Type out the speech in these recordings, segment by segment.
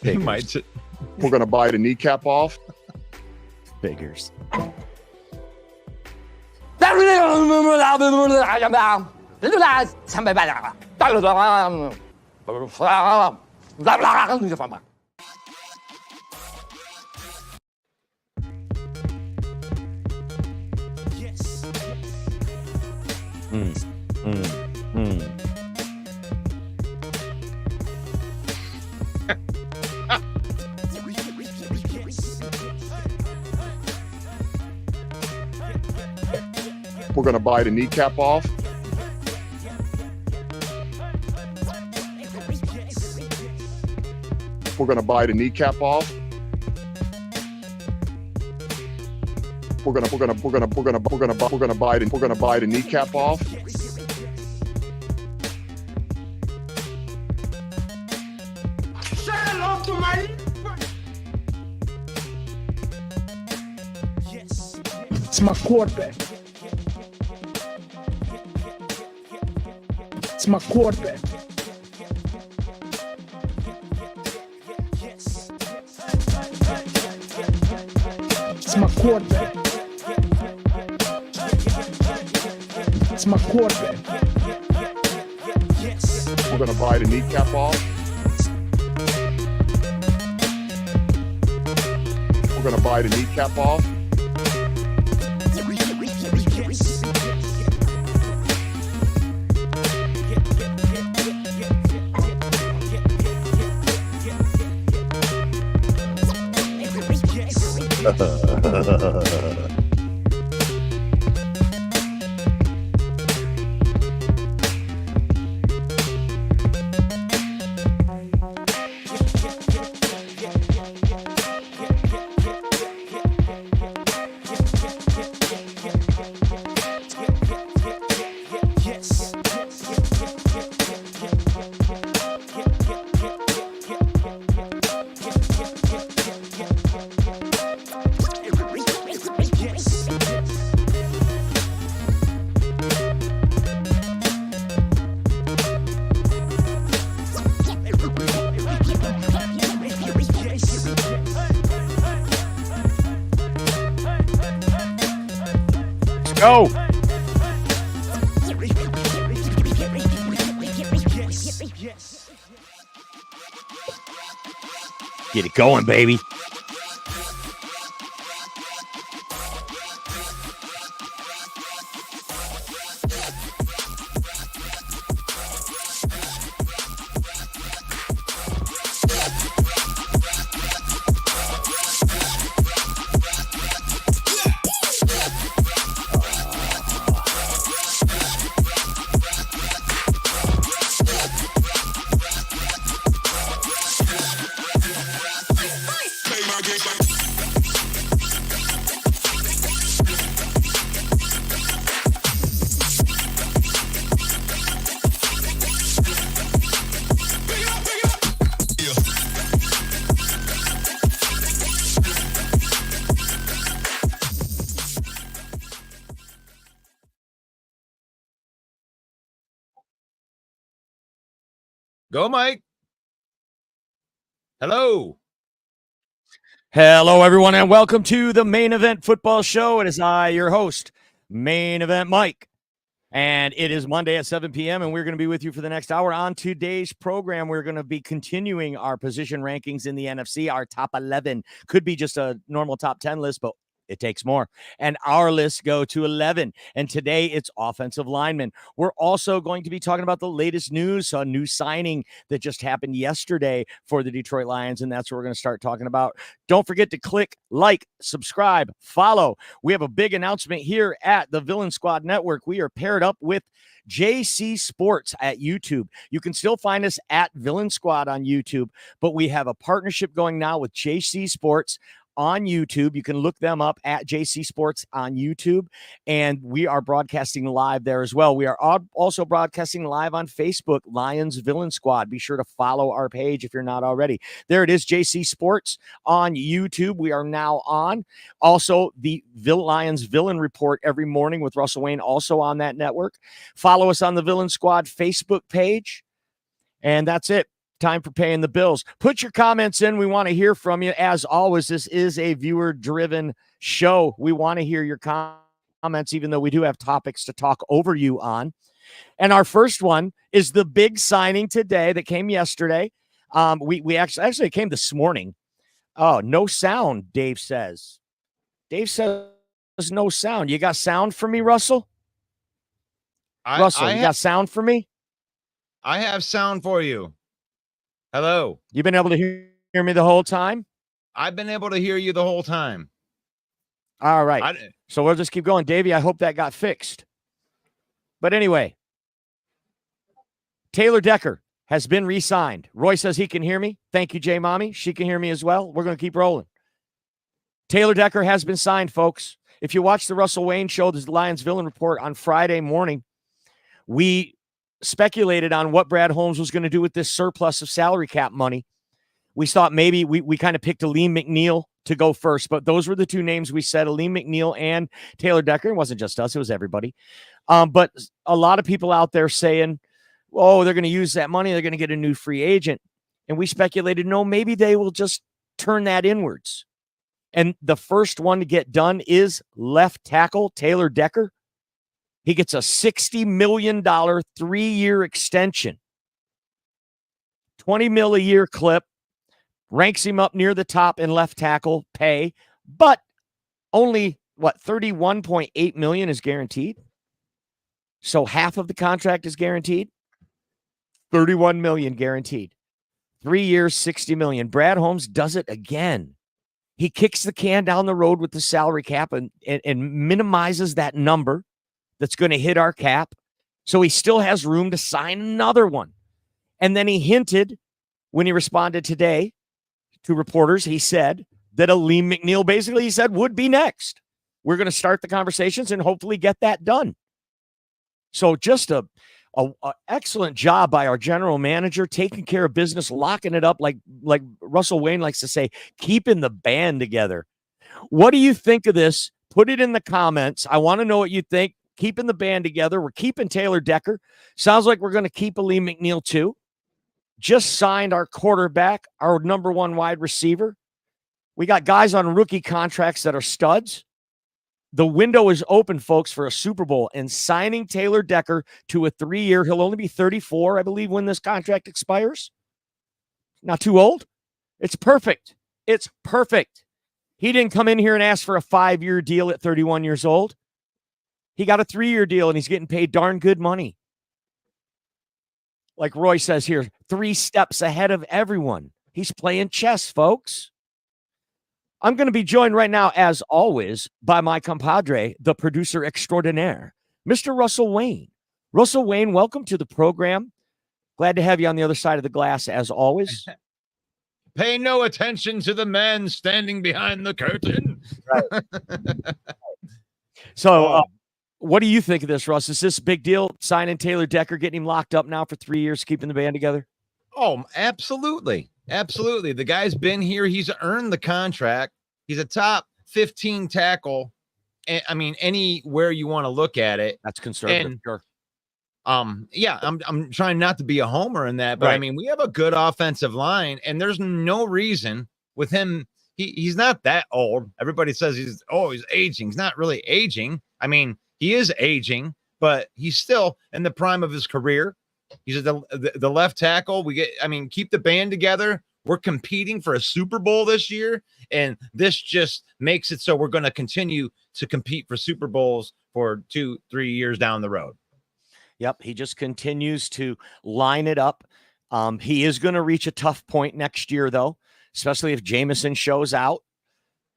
He might just... We're going to bite a kneecap off. Figures. We're going to bite a kneecap off. We're going to bite a kneecap off. We're going to bite a kneecap off. Say hello to my... It's my quarterback. It's my quarterback. It's my quarterback. It's my quarterback. We're going to bite a kneecap off. We're going to bite a kneecap off. Go. Get it going, baby. Go, Mike. Hello. Hello, everyone, and welcome to the Main Event Football Show. It is I, your host, Main Event Mike. And it is Monday at 7 p.m., and we're going to be with you for the next hour. On today's program, we're going to be continuing our position rankings in the NFC. Our top 11 could be just a normal top 10 list, but it takes more. And our lists go to 11. And today it's offensive linemen. We're also going to be talking about the latest news, a new signing that just happened yesterday for the Detroit Lions. And that's what we're going to start talking about. Don't forget to click like, subscribe, follow. We have a big announcement here at the Villain Squad Network. We are paired up with JC Sports at YouTube. You can still find us at Villain Squad on YouTube, but we have a partnership going now with JC Sports on YouTube. You can look them up at JC Sports on YouTube, and we are broadcasting live there as well. We are also broadcasting live on Facebook, Lions Villain Squad. Be sure to follow our page if you're not already. There it is, JC Sports on YouTube. We are now on. Also, the Lions Villain Report every morning with Russell Wayne, also on that network. Follow us on the Villain Squad Facebook page, and that's it. time for paying the bills. Put your comments in. We want to hear from you. As always, this is a viewer-driven show. We want to hear your comments, even though we do have topics to talk over you on. And our first one is the big signing today that came yesterday. We actually it came this morning. Oh, no sound, Dave says. Dave says no sound. You got sound for me, Russell? Russell, you got sound for me? I have sound for you. Hello. You've been able to hear me the whole time? I've been able to hear you the whole time. All right. So we'll just keep going. Davey, I hope that got fixed. But anyway, Taylor Decker has been re-signed. Roy says he can hear me. Thank you, Jay Mommy. She can hear me as well. We're going to keep rolling. Taylor Decker has been signed, folks. If you watch the Russell Wayne show, the Lions Villain Report on Friday morning, we speculated on what Brad Holmes was going to do with this surplus of salary cap money. We thought maybe we kind of picked Aleem McNeil to go first, but those were the two names we said, Aleem McNeil and Taylor Decker. It wasn't just us, it was everybody. But a lot of people out there saying, oh, they're going to use that money, they're going to get a new free agent. And we speculated, no, maybe they will just turn that inwards. And the first one to get done is left tackle Taylor Decker. He gets a $60 million 3-year extension. $20 million a year clip. Ranks him up near the top in left tackle pay, but only, $31.8 million is guaranteed? So half of the contract is guaranteed? $31 million guaranteed. 3 years, $60 million. Brad Holmes does it again. He kicks the can down the road with the salary cap and minimizes that number that's going to hit our cap. So he still has room to sign another one. And then he hinted when he responded today to reporters, he said that Aleem McNeil, basically, he said, would be next. We're going to start the conversations and hopefully get that done. So just a excellent job by our general manager, taking care of business, locking it up, like Russell Wayne likes to say, keeping the band together. What do you think of this? Put it in the comments. I want to know what you think. Keeping the band together. We're keeping Taylor Decker. Sounds like we're going to keep Aleem McNeil too. Just signed our quarterback, our number one wide receiver. We got guys on rookie contracts that are studs. The window is open, folks, for a Super Bowl, and signing Taylor Decker to a 3-year, he'll only be 34, I believe, when this contract expires. Not too old. It's perfect. It's perfect. He didn't come in here and ask for a 5-year deal at 31 years old. He got a 3-year deal, and he's getting paid darn good money. Like Roy says here, 3 steps ahead of everyone. He's playing chess, folks. I'm going to be joined right now, as always, by my compadre, the producer extraordinaire, Mr. Russell Wayne. Russell Wayne, welcome to the program. Glad to have you on the other side of the glass, as always. Pay no attention to the man standing behind the curtain. Right. So, what do you think of this, Russ? Is this a big deal, signing Taylor Decker, getting him locked up now for 3 years, keeping the band together? Oh, absolutely. Absolutely. The guy's been here. He's earned the contract. He's a top 15 tackle. I mean, anywhere you want to look at it. That's conservative. And, sure. Yeah, I'm trying not to be a homer in that, but right. I mean, we have a good offensive line, and there's no reason with him. He's not that old. Everybody says he's aging. He's not really aging. I mean, he is aging, but he's still in the prime of his career. He's at the left tackle. Keep the band together. We're competing for a Super Bowl this year, and this just makes it so we're going to continue to compete for Super Bowls for 2-3 years down the road. Yep, he just continues to line it up. He is going to reach a tough point next year, though, especially if Jameson shows out.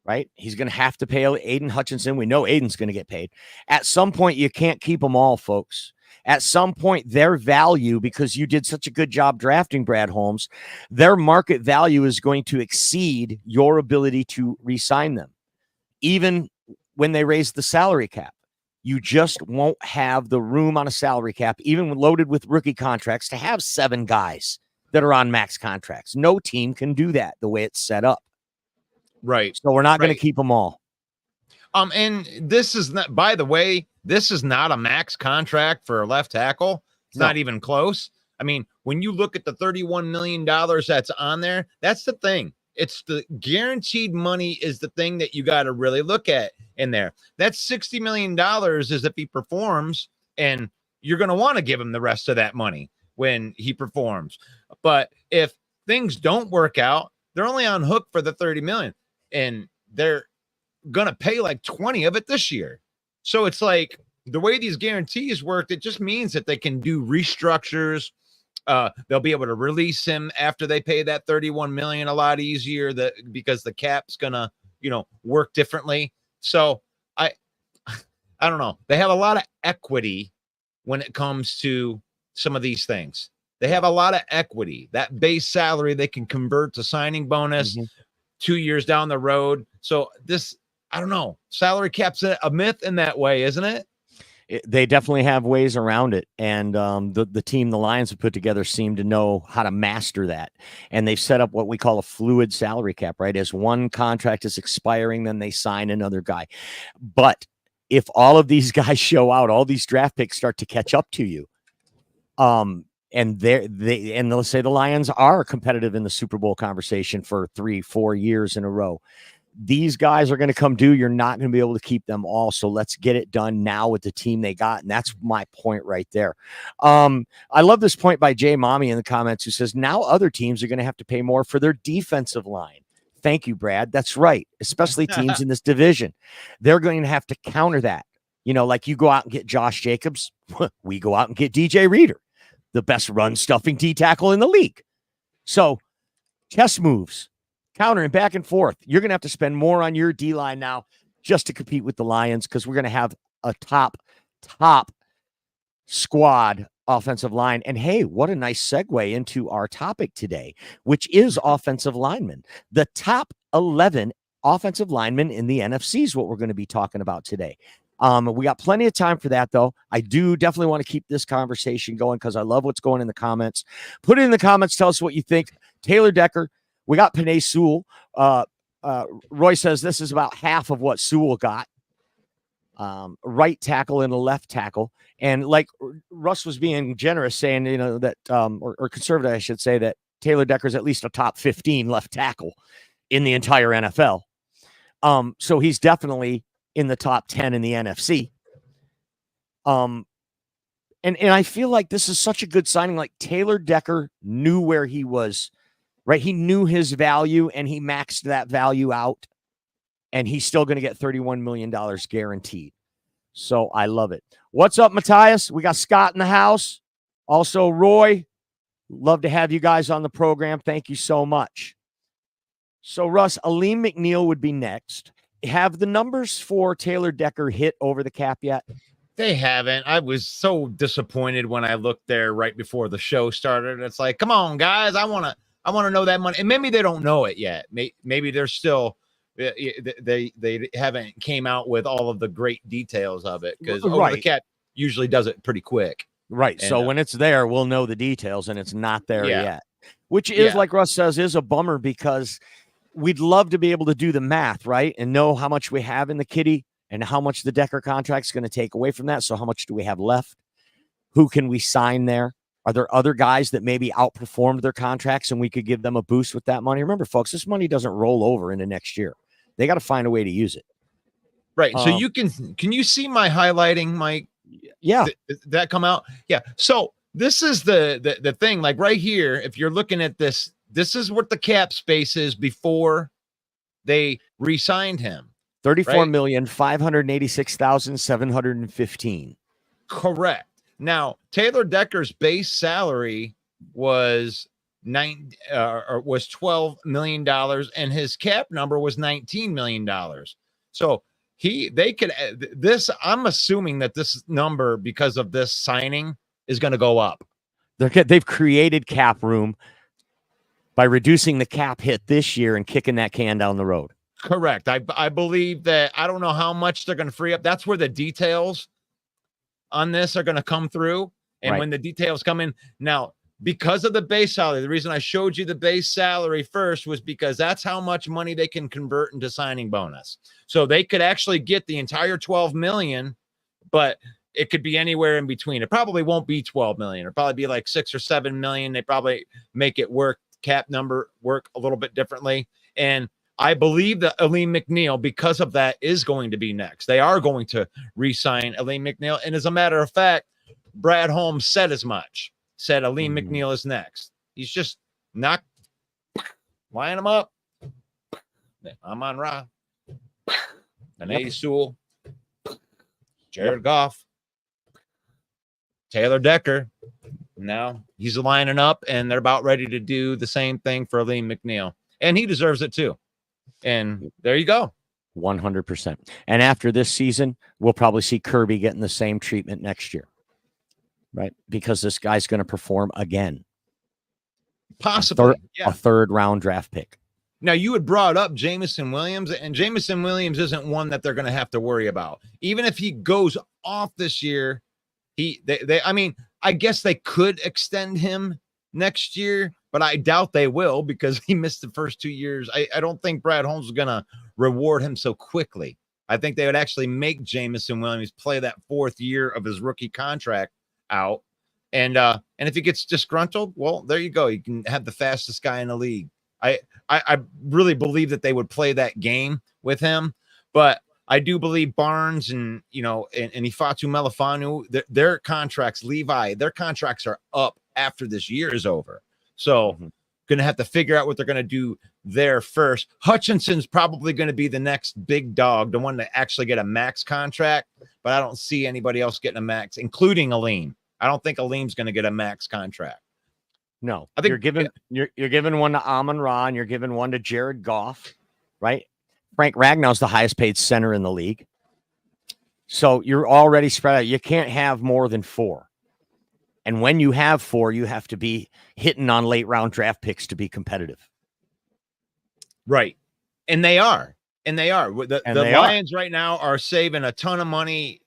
Right? He's going to have to pay Aiden Hutchinson. We know Aiden's going to get paid. At some point, you can't keep them all, folks. At some point, their value, because you did such a good job drafting Brad Holmes, their market value is going to exceed your ability to re-sign them. Even when they raise the salary cap, you just won't have the room on a salary cap, even when loaded with rookie contracts, to have 7 guys that are on max contracts. No team can do that the way it's set up. Right. So we're not going to keep them all. And this is not, by the way, this is not a max contract for a left tackle. It's not even close. I mean, when you look at the $31 million that's on there, that's the thing. It's the guaranteed money is the thing that you got to really look at in there. That's $60 million is if he performs, and you're going to want to give him the rest of that money when he performs. But if things don't work out, they're only on hook for the 30 million, and they're going to pay like 20 of it this year. So it's like the way these guarantees work, it just means that they can do restructures. They'll be able to release him after they pay that 31 million a lot easier, because the cap's gonna, work differently. So I don't know. They have a lot of equity when it comes to some of these things. They have a lot of equity. That base salary they can convert to signing bonus 2 years down the road. So this, I don't know. Salary cap's a myth in that way, isn't it? They definitely have ways around it, and the team the Lions have put together seem to know how to master that, and they've set up what we call a fluid salary cap, right? As one contract is expiring, then they sign another guy. But if all of these guys show out, all these draft picks start to catch up to you, and let's say the Lions are competitive in the Super Bowl conversation for 3-4 years in a row. These guys are going to come due. You're not going to be able to keep them all. So let's get it done now with the team they got. And that's my point right there. I love this point by Jay Mommy in the comments, who says, now other teams are going to have to pay more for their defensive line. Thank you, Brad. That's right. Especially teams in this division. They're going to have to counter that. Like you go out and get Josh Jacobs. We go out and get DJ Reader, the best run stuffing D tackle in the league. So chess moves. Countering back and forth. You're going to have to spend more on your D-line now just to compete with the Lions, because we're going to have a top squad offensive line. And hey, what a nice segue into our topic today, which is offensive linemen. The top 11 offensive linemen in the NFC is what we're going to be talking about today. We got plenty of time for that, though. I do definitely want to keep this conversation going because I love what's going in the comments. Put it in the comments. Tell us what you think. Taylor Decker. We got Penei Sewell. Roy says this is about half of what Sewell got. Right tackle and a left tackle. And like Russ was being generous, saying, that, or conservative, I should say, that Taylor Decker's at least a top 15 left tackle in the entire NFL. So he's definitely in the top 10 in the NFC. And I feel like this is such a good signing. Like Taylor Decker knew where he was. Right. He knew his value and he maxed that value out, and he's still going to get $31 million guaranteed. So I love it. What's up, Matthias? We got Scott in the house. Also, Roy, love to have you guys on the program. Thank you so much. So, Russ, Aleem McNeil would be next. Have the numbers for Taylor Decker hit over the cap yet? They haven't. I was so disappointed when I looked there right before the show started. It's like, come on, guys. I want to know that money. And maybe they don't know it yet. Maybe they're still, they haven't came out with all of the great details of it, because over the cap usually does it pretty quick. Right. And so when it's there, we'll know the details, and it's not there yet, which is, like Russ says, is a bummer, because we'd love to be able to do the math, right, and know how much we have in the kitty and how much the Decker contract's going to take away from that. So how much do we have left? Who can we sign there? Are there other guys that maybe outperformed their contracts and we could give them a boost with that money? Remember, folks, this money doesn't roll over into next year. They got to find a way to use it. Right. So you can you see my highlighting, Mike? Yeah. That come out? Yeah. So this is the thing, like right here, if you're looking at this, this is what the cap space is before they re-signed him. 34,586,715. Correct. Now, Taylor Decker's base salary was $12 million, and his cap number was $19 million. So they could this. I'm assuming that this number, because of this signing, is going to go up. They've created cap room by reducing the cap hit this year and kicking that can down the road. Correct. I believe that. I don't know how much they're going to free up. That's where the details on this are going to come through. And when the details come in now, because of the base salary, the reason I showed you the base salary first was because that's how much money they can convert into signing bonus. So they could actually get the entire 12 million, but it could be anywhere in between. It probably won't be 12 million. It'll probably be like 6 or 7 million. They probably make it work, cap number work a little bit differently. And I believe that Aleem McNeil, because of that, is going to be next. They are going to re-sign Aleem McNeil. And as a matter of fact, Brad Holmes said as much, said Aleem McNeil is next. He's just not line them up. I'm on Ra. Panay Sewell, Jared Goff, Taylor Decker. Now he's lining up, and they're about ready to do the same thing for Aleem McNeil. And he deserves it too. And there you go. 100%. And after this season, we'll probably see Kirby getting the same treatment next year, right? Because this guy's going to perform again. Possibly. A third round draft pick. Now, you had brought up Jameson Williams, and Jameson Williams isn't one that they're going to have to worry about. Even if he goes off this year, I guess they could extend him next year, but I doubt they will because he missed the first 2 years. I don't think Brad Holmes is going to reward him so quickly. I think they would actually make Jameson Williams play that 4th year of his rookie contract out. And if he gets disgruntled, well, there you go. You can have the fastest guy in the league. I really believe that they would play that game with him, but I do believe Barnes and Ifeatu Melifonwu, their contracts, Levi, their contracts are up after this year is over. So going to have to figure out what they're going to do there first. Hutchinson's probably going to be the next big dog, the one to actually get a max contract, but I don't see anybody else getting a max, including Aleem. I don't think Aleem's going to get a max contract. No, I think you're giving one to Amon-Ra, and you're giving one to Jared Goff, right? Frank Ragnow's the highest paid center in the league. So you're already spread out. You can't have more than 4. And when you have 4, you have to be hitting on late round draft picks to be competitive. Right. And they are. The Lions right now are saving a ton of money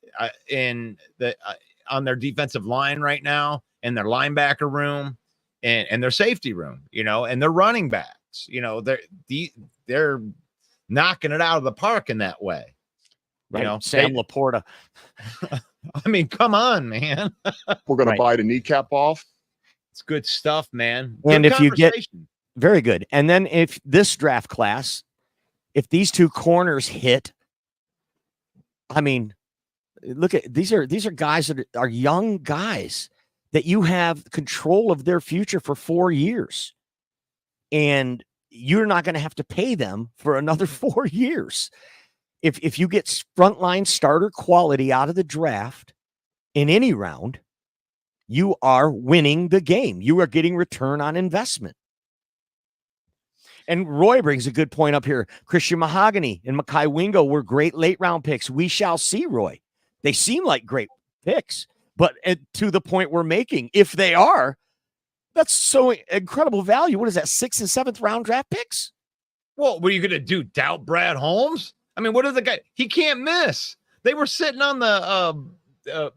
on their defensive line right now, in their linebacker room and their safety room, and their running backs. They're knocking it out of the park in that way. Right. Sam Laporta. I mean, come on, man. We're going to bite a kneecap off. It's good stuff, man. And good if you get very good. And then if this draft class, if these 2 corners hit, I mean, look at these are guys that are young guys that you have control of their future for 4 years. And you're not going to have to pay them for another 4 years. If you get frontline starter quality out of the draft in any round, you are winning the game. You are getting return on investment. And Roy brings a good point up here. Christian Mahogany and Mekhi Wingo were great late round picks. We shall see, Roy. They seem like great picks, but to the point we're making, if they are, that's so incredible value. What is that, 6th and 7th round draft picks? Well, what are you going to do? Doubt Brad Holmes? I mean, what are the guy? He can't miss. They were sitting on the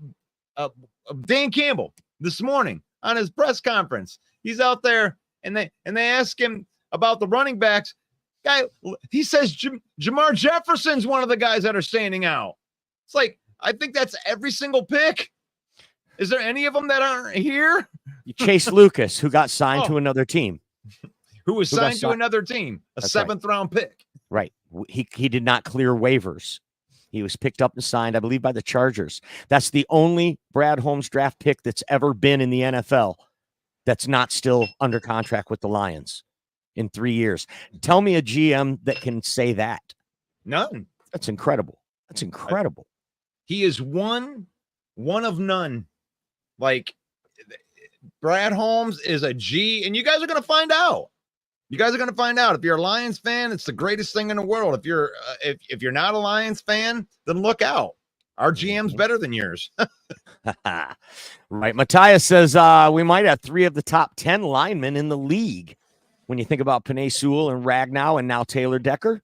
Dan Campbell this morning on his press conference. He's out there, and they ask him about the running backs. Guy, he says Jamar Jefferson's one of the guys that are standing out. It's like, I think that's every single pick. Is there any of them that aren't here? Chase Lucas, who got signed to another team. Who was signed to another team, a 7th round pick. Right. He did not clear waivers. He was picked up and signed, I believe, by the Chargers. That's the only Brad Holmes draft pick that's ever been in the NFL that's not still under contract with the Lions in 3 years. Tell me a GM that can say that. None. That's incredible. That's incredible. He is one of none. Like, Brad Holmes is a G, and you guys are going to find out. If you're a Lions fan, it's the greatest thing in the world. If you're not a Lions fan, then look out. Our GM's better than yours. Right. Matthias says we might have 3 of the top 10 linemen in the league when you think about Panay Sewell and Ragnow and now Taylor Decker.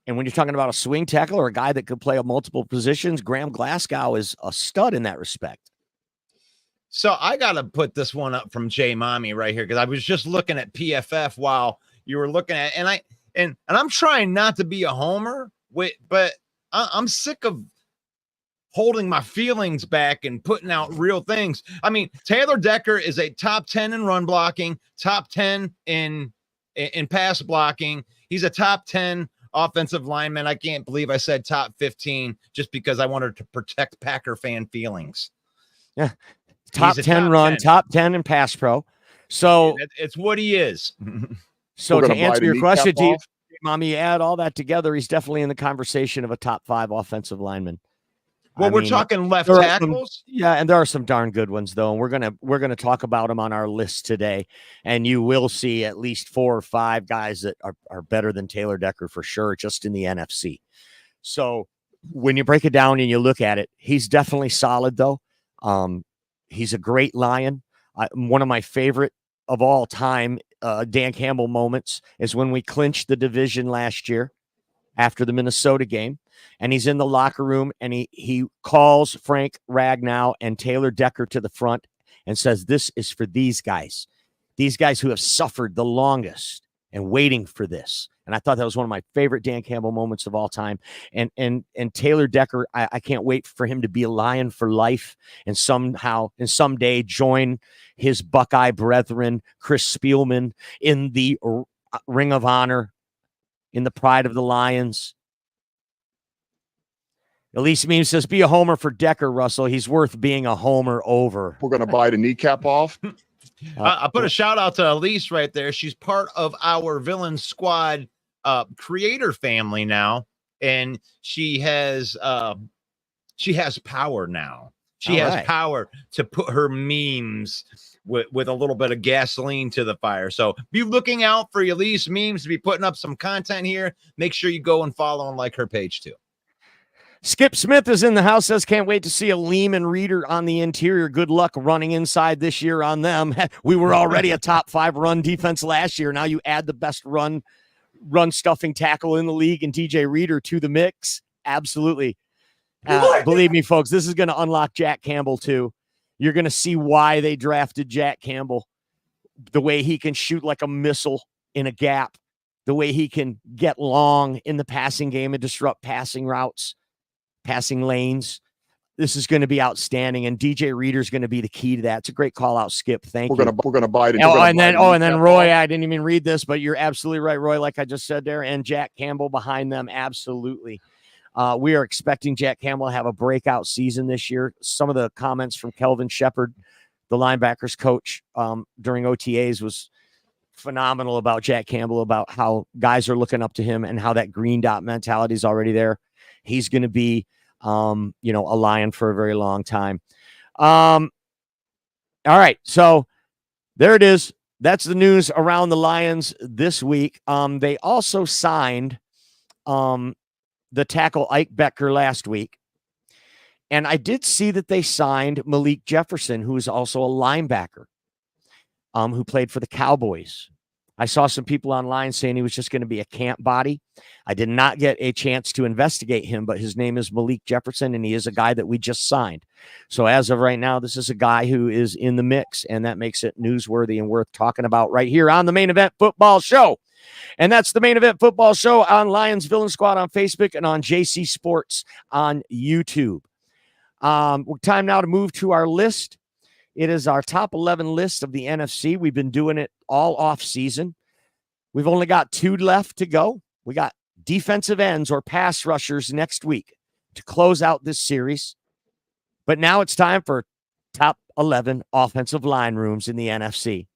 And when you're talking about a swing tackle or a guy that could play multiple positions, Graham Glasgow is a stud in that respect. So I got to put this one up from Jay Mommy right here, because I was just looking at PFF while you were looking at it, and I'm trying not to be a homer, but I'm sick of holding my feelings back and putting out real things. I mean, Taylor Decker is a top 10 in run blocking, top 10 in pass blocking. He's a top 10 offensive lineman. I can't believe I said top 15 just because I wanted to protect Packer fan feelings. Yeah. Top 10 run, 10. Top 10 in pass pro. So it's what he is. So to answer your question, Mommy, add all that together, he's definitely in the conversation of a top 5 offensive lineman. Well, we're talking left tackles. And there are some darn good ones though, and we're gonna talk about them on our list today. And you will see at least 4 or 5 guys that are better than Taylor Decker for sure, just in the NFC. So when you break it down and you look at it, he's definitely solid though. He's a great Lion. One of my favorite of all time Dan Campbell moments is when we clinched the division last year after the Minnesota game, and he's in the locker room and he calls Frank Ragnow and Taylor Decker to the front and says, "This is for these guys who have suffered the longest and waiting for this." And I thought that was one of my favorite Dan Campbell moments of all time. And Taylor Decker, I can't wait for him to be a Lion for life and someday join his Buckeye brethren, Chris Spielman, in the Ring of Honor, in the pride of the Lions. Elise Meme says, "Be a homer for Decker, Russell. He's worth being a homer over." We're going to bite a kneecap off. I put a shout out to Elise right there. She's part of our Villain Squad creator family now, and she has power now. She has power to put her memes with a little bit of gasoline to the fire. So be looking out for Elise Memes to be putting up some content here. Make sure you go and follow and like her page too. Skip Smith is in the house, says, "Can't wait to see a Lehman Reader on the interior. Good luck running inside this year on them." We were already a top 5 run defense last year. Now you add the best run stuffing tackle in the league and DJ Reader to the mix. Absolutely. Believe me, folks, this is going to unlock Jack Campbell too. You're going to see why they drafted Jack Campbell, the way he can shoot like a missile in a gap, the way he can get long in the passing game and disrupt passing routes, passing lanes. This is going to be outstanding, and DJ Reader's going to be the key to that. It's a great call out, Skip. Thank you. We're gonna bite it. And then Roy, I didn't even read this, but you're absolutely right, Roy, like I just said there, and Jack Campbell behind them, absolutely. We are expecting Jack Campbell to have a breakout season this year. Some of the comments from Kelvin Shepard, the linebackers coach, during OTAs was phenomenal about Jack Campbell, about how guys are looking up to him and how that green dot mentality is already there. He's going to be, a Lion for a very long time. All right. So there it is. That's the news around the Lions this week. They also signed the tackle Ike Becker last week. And I did see that they signed Malik Jefferson, who is also a linebacker, who played for the Cowboys. I saw some people online saying he was just going to be a camp body. I did not get a chance to investigate him, but his name is Malik Jefferson, and he is a guy that we just signed. So as of right now, this is a guy who is in the mix, and that makes it newsworthy and worth talking about right here on the Main Event Football Show. And that's the Main Event Football Show on Lions Villain Squad on Facebook and on JC Sports on YouTube. Time now to move to our list. It is our top 11 list of the NFC. We've been doing it all off season. We've only got 2 left to go. We got defensive ends or pass rushers next week to close out this series. But now it's time for top 11 offensive line rooms in the NFC.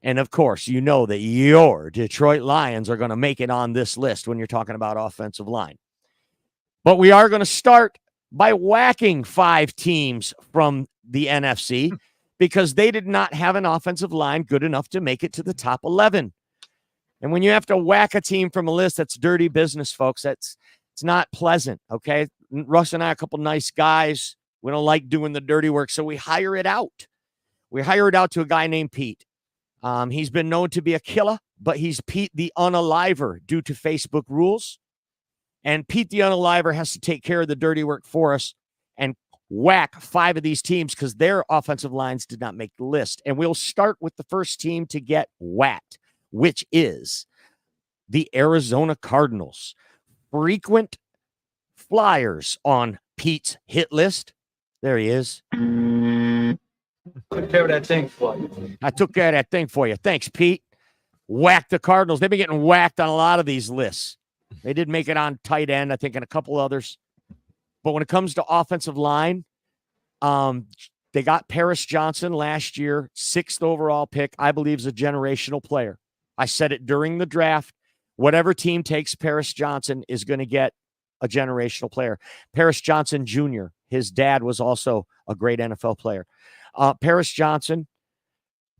And of course, you know that your Detroit Lions are going to make it on this list when you're talking about offensive line. But we are going to start by whacking 5 teams from the NFC because they did not have an offensive line good enough to make it to the top 11. And when you have to whack a team from a list, that's dirty business, folks. It's not pleasant, okay? Russ and I are a couple nice guys. We don't like doing the dirty work, so we hire it out. We hire it out to a guy named Pete. He's been known to be a killer, but he's Pete the Unaliver due to Facebook rules. And Pete the Unaliver has to take care of the dirty work for us and whack 5 of these teams because their offensive lines did not make the list. And we'll start with the first team to get whacked, which is the Arizona Cardinals. Frequent flyers on Pete's hit list. There he is. Took care of that thing for you. I took care of that thing for you. Thanks, Pete. Whacked the Cardinals. They've been getting whacked on a lot of these lists. They did make it on tight end, I think, and a couple others. But when it comes to offensive line, they got Paris Johnson last year, 6th overall pick. I believe is a generational player. I said it during the draft. Whatever team takes Paris Johnson is going to get a generational player. Paris Johnson Jr., his dad was also a great NFL player. Paris Johnson,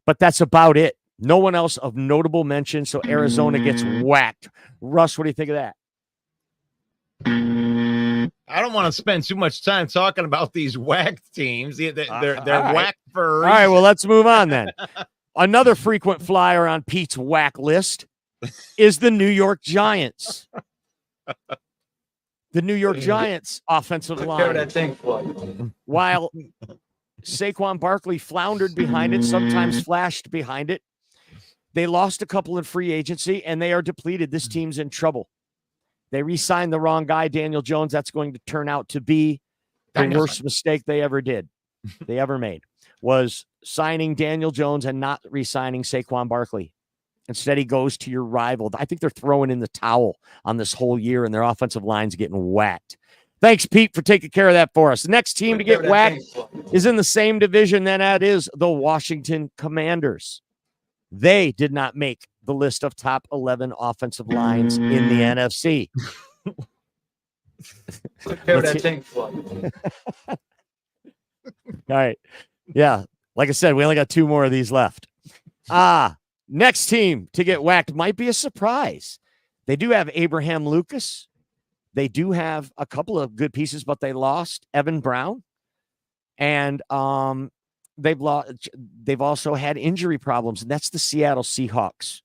but that's about it. No one else of notable mention, so Arizona gets whacked. Russ, what do you think of that? I don't want to spend too much time talking about these whacked teams. They're right. whacked for a reason. All right, well, let's move on then. Another frequent flyer on Pete's whack list is the New York Giants. The New York Giants offensive Took care of line. that thing for you. While Saquon Barkley floundered behind it, sometimes flashed behind it, they lost a couple in free agency, and they are depleted. This team's in trouble. They re-signed the wrong guy, Daniel Jones. That's going to turn out to be the worst mistake they ever made, was signing Daniel Jones and not re-signing Saquon Barkley. Instead, he goes to your rival. I think they're throwing in the towel on this whole year, and their offensive line's getting whacked. Thanks, Pete, for taking care of that for us. The next team to get whacked is in the same division, then that is the Washington Commanders. They did not make the list of top 11 offensive lines in the NFC. Took care of that thing for you. All right. Yeah. Like I said, we only got 2 more of these left. Next team to get whacked might be a surprise. They do have Abraham Lucas. They do have a couple of good pieces, but they lost Evan Brown. And they've also had injury problems, and that's the Seattle Seahawks.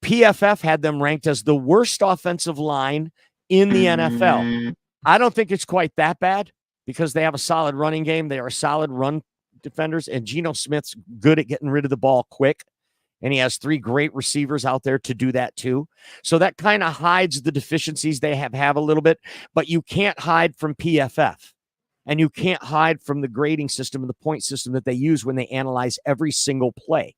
PFF had them ranked as the worst offensive line in the NFL. I don't think it's quite that bad because they have a solid running game. They are solid run defenders, and Geno Smith's good at getting rid of the ball quick, and he has 3 great receivers out there to do that too. So that kind of hides the deficiencies they have a little bit, but you can't hide from PFF. And you can't hide from the grading system and the point system that they use when they analyze every single play.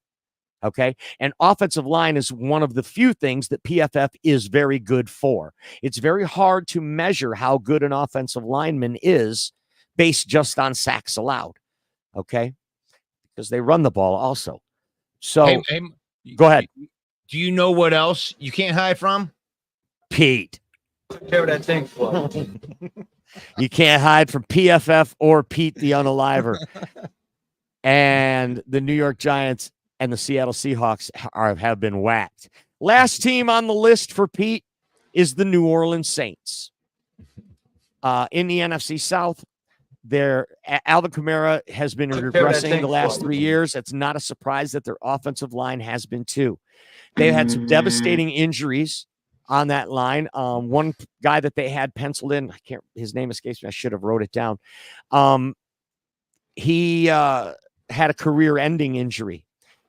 Okay. And offensive line is one of the few things that PFF is very good for. It's very hard to measure how good an offensive lineman is based just on sacks allowed. Okay. Because they run the ball also. So go ahead. Do you know what else you can't hide from? Pete. Took care of that thing for you. You can't hide from PFF or Pete the Unaliver. And the New York Giants and the Seattle Seahawks have been whacked. Last team on the list for Pete is the New Orleans Saints. In the NFC South, Alvin Kamara has been regressing the last 3 years. It's not a surprise that their offensive line has been too. They've had some devastating injuries on that line. One guy that they had penciled in, his name escapes me. I should have wrote it down. He had a career-ending injury,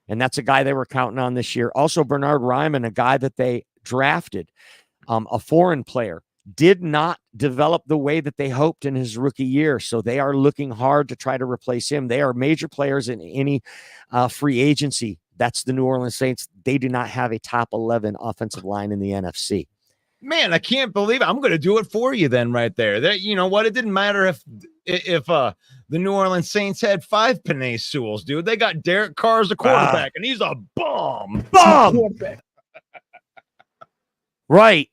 and that's a guy they were counting on this year. Also, Bernard Ryman, a guy that they drafted, a foreign player, did not develop the way that they hoped in his rookie year. So they are looking hard to try to replace him. They are major players in any free agency. That's the New Orleans Saints. They do not have a top 11 offensive line in the NFC. Man, I can't believe it. I'm going to do it for you then right there. That, you know what? It didn't matter if the New Orleans Saints had 5 Penei Sewells, dude. They got Derek Carr as a quarterback, and he's a bum. Quarterback. Right.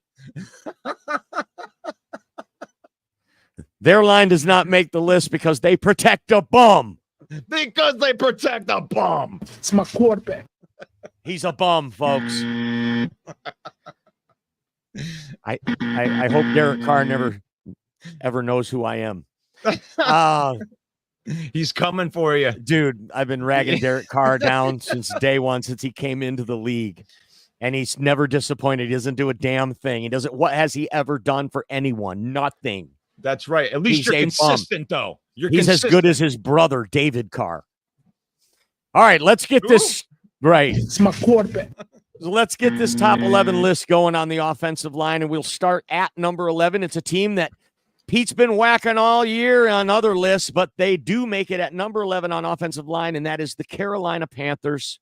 Their line does not make the list because they protect a bum. Because they protect a bum. It's my quarterback. He's a bum, folks. I hope Derek Carr never ever knows who I am. He's coming for you. Dude, I've been ragging Derek Carr down since day one, since he came into the league. And he's never disappointed. He doesn't do a damn thing. He doesn't. What has he ever done for anyone? Nothing. That's right. At least you're consistent, though. He's as good as his brother, David Carr. All right, let's get this right. It's my quarterback. Let's get this top 11 list going on the offensive line, and we'll start at number 11. It's a team that Pete's been whacking all year on other lists, but they do make it at number 11 on offensive line, and that is the Carolina Panthers.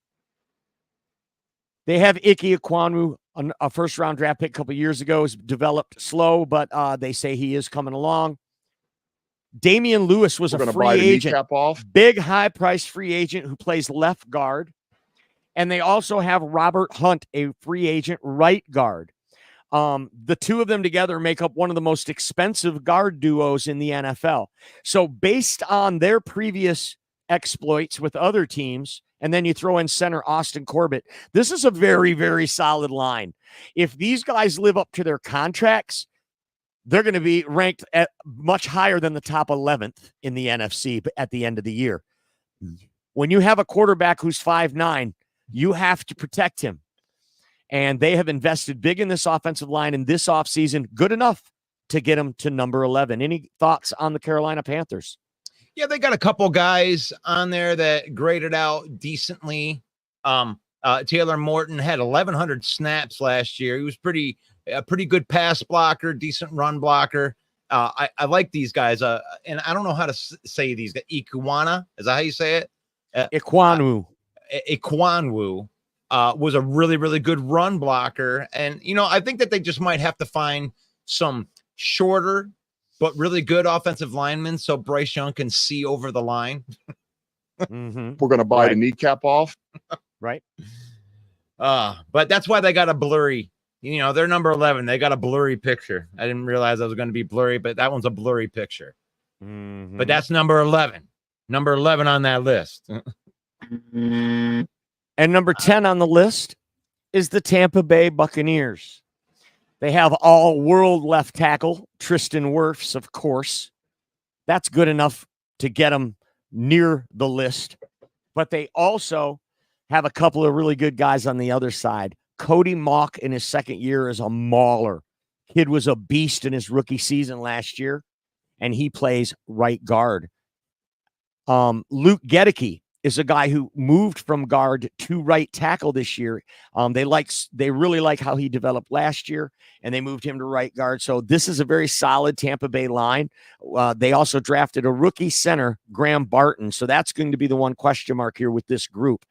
They have Ike Ekwonu, a first-round draft pick a couple years ago, has developed slow, but they say he is coming along. Damian Lewis was a free agent, big, high-priced free agent who plays left guard. And they also have Robert Hunt, a free agent right guard. The two of them together make up one of the most expensive guard duos in the NFL. So based on their previous exploits with other teams, and then you throw in center Austin Corbett, this is a very, very solid line. If these guys live up to their contracts, they're going to be ranked at much higher than the top 11th in the NFC at the end of the year. When you have a quarterback who's 5'9", you have to protect him. And they have invested big in this offensive line in this offseason, good enough to get him to number 11. Any thoughts on the Carolina Panthers? Yeah, they got a couple guys on there that graded out decently. Taylor Morton had 1,100 snaps last year. He was a pretty good pass blocker, decent run blocker. I like these guys. And I don't know how to say these guys. Ekwonu, is that how you say it? Ekwonu. Ekwonu was a really, really good run blocker. And, I think that they just might have to find some shorter but really good offensive linemen so Bryce Young can see over the line. We're going to bite a kneecap off. Right. But that's why they got a blurry, they're number 11. They got a blurry picture. I didn't realize I was going to be blurry, but that one's a blurry picture. But that's number 11. Number 11 on that list. And number 10 on the list is the Tampa Bay Buccaneers. They have all-world left tackle, Tristan Wirfs, of course. That's good enough to get them near the list. But they also have a couple of really good guys on the other side. Cody Mauch in his second year is a mauler. Kid was a beast in his rookie season last year, and he plays right guard. Luke Gedeke is a guy who moved from guard to right tackle this year. They really like how he developed last year, and they moved him to right guard. So this is a very solid Tampa Bay line. They also drafted a rookie center, Graham Barton. So that's going to be the one question mark here with this group.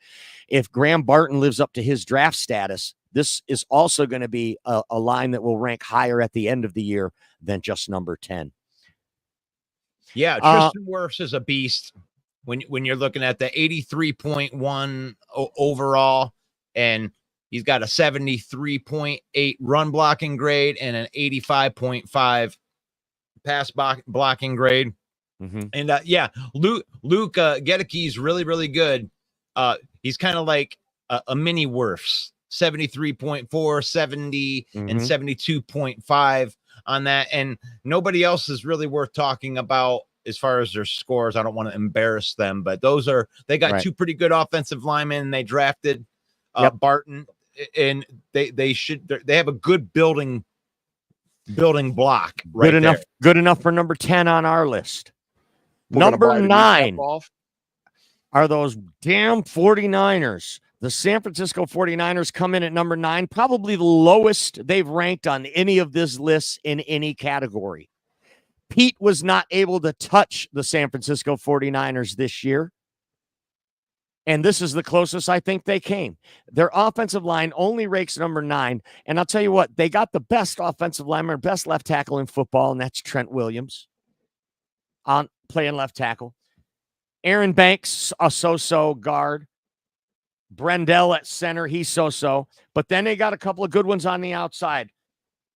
If Graham Barton lives up to his draft status, this is also going to be a line that will rank higher at the end of the year than just number 10. Yeah, Tristan Wirfs is a beast. When you're looking at the 83.1 overall, and he's got a 73.8 run blocking grade and an 85.5 pass blocking grade. And Luke Gedeke is really, really good. He's kind of like a mini Wirfs, 73.4, 70, and 72.5 on that. And nobody else is really worth talking about as far as their scores. I don't want to embarrass them, but they got two pretty good offensive linemen, and they drafted Barton, and they have a good building block. Good enough for number 10 on our list. Number 9 are those damn 49ers. The San Francisco 49ers come in at number 9, probably the lowest they've ranked on any of this lists in any category. Pete was not able to touch the San Francisco 49ers this year. And this is the closest I think they came. Their offensive line only ranks number 9. And I'll tell you what, they got the best offensive lineman, best left tackle in football, and that's Trent Williams on playing left tackle. Aaron Banks, a so-so guard. Brendel at center, he's so-so. But then they got a couple of good ones on the outside.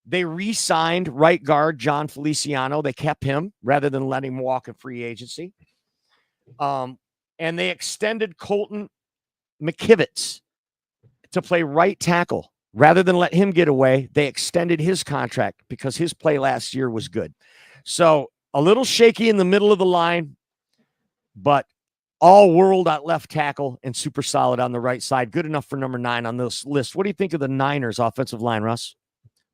They re-signed right guard John Feliciano. They kept him rather than letting him walk in free agency. And they extended Colton McKivitz to play right tackle. Rather than let him get away, they extended his contract because his play last year was good. So a little shaky in the middle of the line, but all world at left tackle and super solid on the right side. Good enough for number 9 on this list. What do you think of the Niners offensive line, Russ?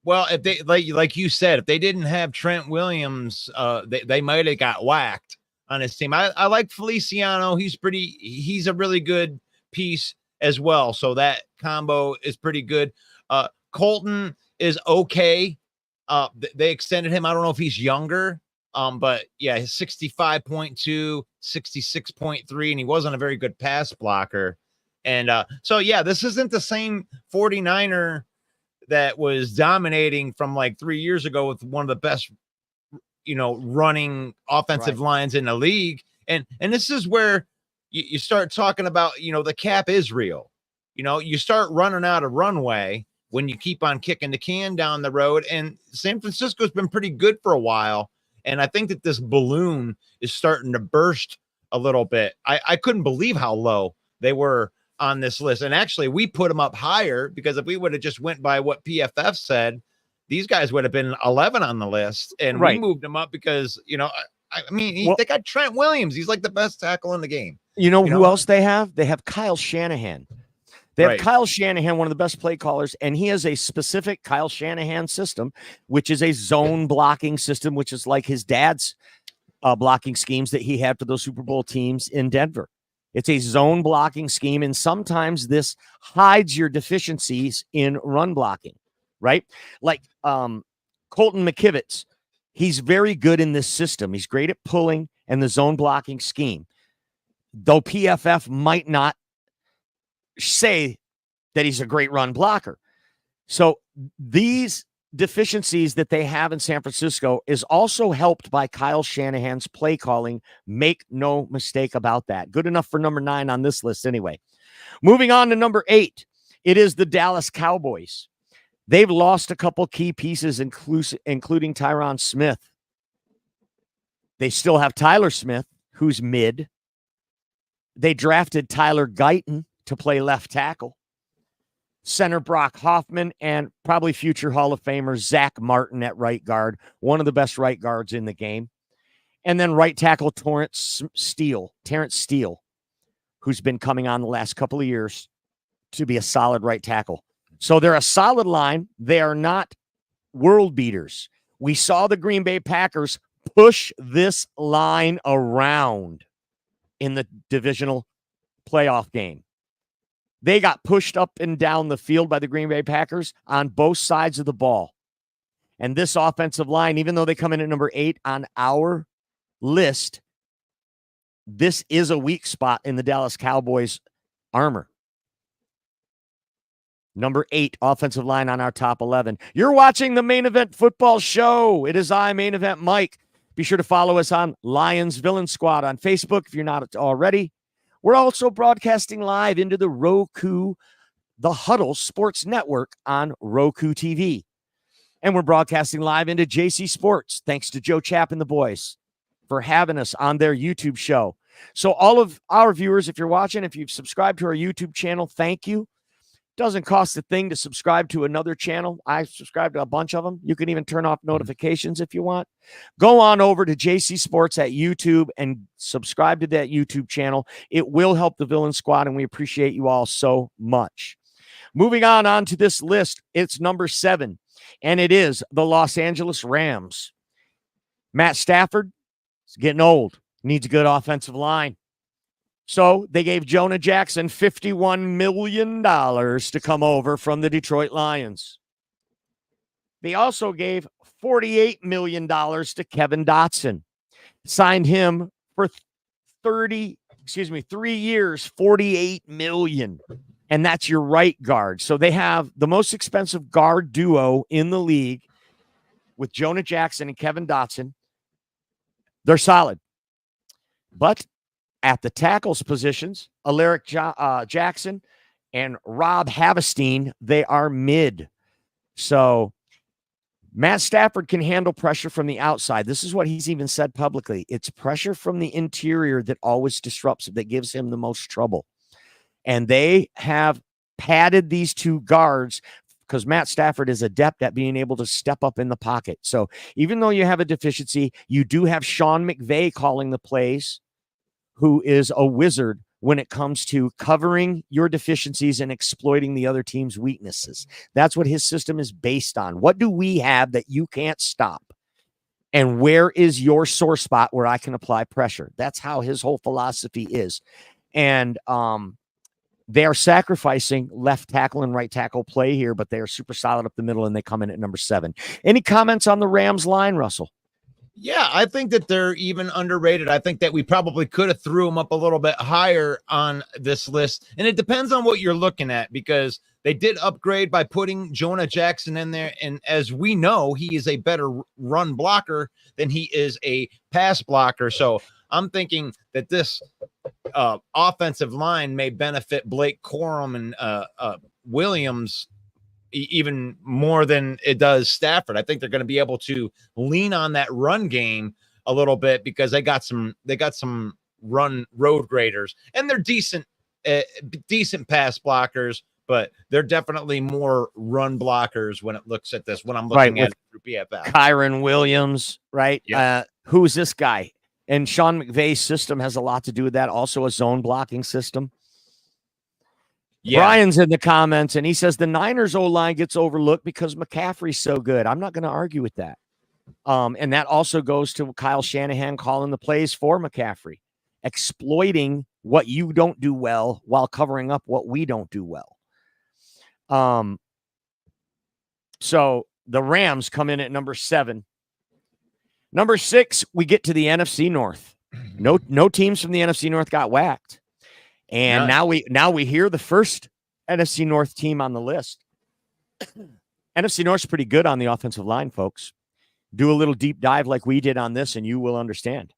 Well, if they like you said, if they didn't have Trent Williams, they might have got whacked on his team. I like Feliciano. He's a really good piece as well. So that combo is pretty good. Colton is okay. They extended him. I don't know if he's younger But yeah, his 65.2, 66.3, and he wasn't a very good pass blocker. And so, yeah, this isn't the same 49er that was dominating from like 3 years ago with one of the best, running offensive lines in the league. And this is where you start talking about, the cap is real. You start running out of runway when you keep on kicking the can down the road. And San Francisco's been pretty good for a while. And I think that this balloon is starting to burst a little bit. I couldn't believe how low they were on this list. And actually, we put them up higher because if we would have just went by what PFF said, these guys would have been 11 on the list. And we moved them up because, they got Trent Williams. He's like the best tackle in the game. Who else they have? They have Kyle Shanahan. They have Kyle Shanahan, one of the best play callers, and he has a specific Kyle Shanahan system, which is a zone blocking system, which is like his dad's blocking schemes that he had for those Super Bowl teams in Denver. It's a zone blocking scheme, and sometimes this hides your deficiencies in run blocking, right? Like Colton McKivitz, he's very good in this system. He's great at pulling and the zone blocking scheme, though PFF might not say that he's a great run blocker. So these deficiencies that they have in San Francisco is also helped by Kyle Shanahan's play calling. Make no mistake about that. Good enough for number 9 on this list anyway. Moving on to number 8, it is the Dallas Cowboys. They've lost a couple key pieces, including Tyron Smith. They still have Tyler Smith, who's mid. They drafted Tyler Guyton to play left tackle. Center Brock Hoffman and probably future Hall of Famer Zach Martin at right guard, one of the best right guards in the game. And then right tackle Terrence Steele, who's been coming on the last couple of years to be a solid right tackle. So they're a solid line. They are not world beaters. We saw the Green Bay Packers push this line around in the divisional playoff game. They got pushed up and down the field by the Green Bay Packers on both sides of the ball. And this offensive line, even though they come in at number 8 on our list, this is a weak spot in the Dallas Cowboys armor. Number 8 offensive line on our top 11. You're watching the Main Event Football Show. It is I, Main Event Mike. Be sure to follow us on Lions Villain Squad on Facebook if you're not already. We're also broadcasting live into the Huddle Sports Network on Roku TV. And we're broadcasting live into JC Sports. Thanks to Joe Chapp and the boys for having us on their YouTube show. So all of our viewers, if you're watching, if you've subscribed to our YouTube channel, thank you. Doesn't cost a thing to subscribe to another channel. I subscribe to a bunch of them. You can even turn off notifications if you want. Go on over to JC Sports at YouTube and subscribe to that YouTube channel. It will help the Villain Squad, and we appreciate you all so much. Moving on to this list, it's number 7, and it is the Los Angeles Rams. Matt Stafford is getting old. Needs a good offensive line. So they gave Jonah Jackson $51 million to come over from the Detroit Lions. They also gave $48 million to Kevin Dotson. Signed him for 3 years, $48 million. And that's your right guard. So they have the most expensive guard duo in the league with Jonah Jackson and Kevin Dotson. They're solid. But at the tackles positions, Alaric Jackson and Rob Havestein, they are mid. So Matt Stafford can handle pressure from the outside. This is what he's even said publicly. It's pressure from the interior that always disrupts it, that gives him the most trouble. And they have padded these 2 guards because Matt Stafford is adept at being able to step up in the pocket. So even though you have a deficiency, you do have Sean McVay calling the plays, who is a wizard when it comes to covering your deficiencies and exploiting the other team's weaknesses. That's what his system is based on. What do we have that you can't stop? And where is your sore spot where I can apply pressure? That's how his whole philosophy is. And they are sacrificing left tackle and right tackle play here, but they are super solid up the middle, and they come in at number 7. Any comments on the Rams line, Russell? Yeah, I think that they're even underrated. I think that we probably could have threw them up a little bit higher on this list. And it depends on what you're looking at, because they did upgrade by putting Jonah Jackson in there. And as we know, he is a better run blocker than he is a pass blocker. So I'm thinking that this offensive line may benefit Blake Corum and Williams even more than it does Stafford. I think they're going to be able to lean on that run game a little bit, because they got some run road graders, and they're decent pass blockers, but they're definitely more run blockers when it looks at this, when I'm looking at it through PFF. Kyron Williams, right? Yep. Who's this guy? And Sean McVay's system has a lot to do with that. Also a zone blocking system. Yeah. Brian's in the comments, and he says the Niners O-line gets overlooked because McCaffrey's so good. I'm not going to argue with that. And that also goes to Kyle Shanahan calling the plays for McCaffrey, exploiting what you don't do well while covering up what we don't do well. So the Rams come in at number 7. Number 6, we get to the NFC North. No teams from the NFC North got whacked. And now we hear the first NFC North team on the list. NFC North's pretty good on the offensive line, folks. Do a little deep dive like we did on this, and you will understand